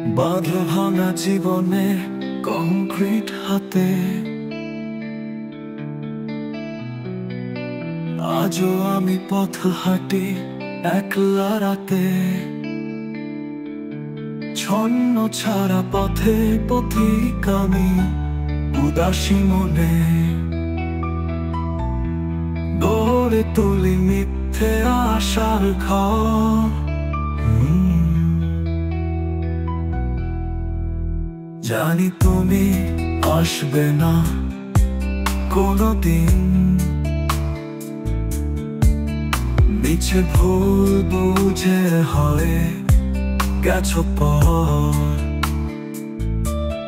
বাঁধা ভাঙা জীবনে কংক্রিট হাতে, আজও আমি পথ হাঁটি একলা রাতে। ছন্ন ছাড়া পথে পথিক আমি, উদাসী মনে গড়ে তুলি মিথ্যে আশার ঘর। জানি তুমি আসবে না কোনদিন, মিছে ভুল বুঝে হয়ে গেছো পর।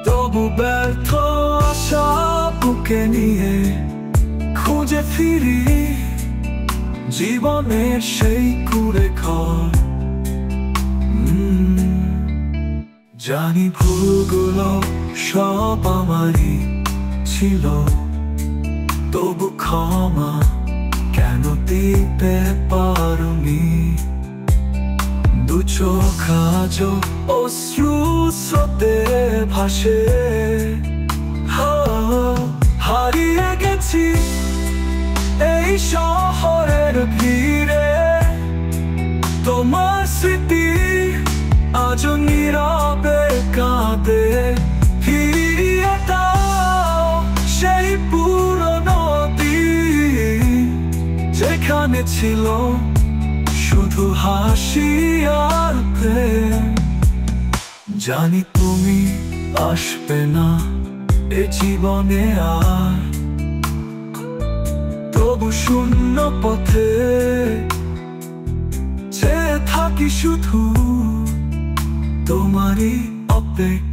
তবু ব্যর্থ আশা বুকে নিয়ে খুঁজে ফিরি জীবনের সেই কুড়ে ঘর। জানি ভুলগুলো সব আমারই ছিল, তবু ক্ষমা কেন দিতে পারোনি? দু চোখ আজও অশ্রু স্রোতে ভাসে। হারিয়ে গেছি এই শহরের ভিড়ে, তোমার স্মৃতি আজও নীরবে কাঁদে। ফিরিয়ে দাও সেই পুরনো দিন, যেখানে ছিল শুধু হাসি আর প্রেম। জানি তুমি আসবে না এ জীবনে আর, তবু শূন্য পথে চেয়ে থাকি শুধু তোমারই অপেক্ষা।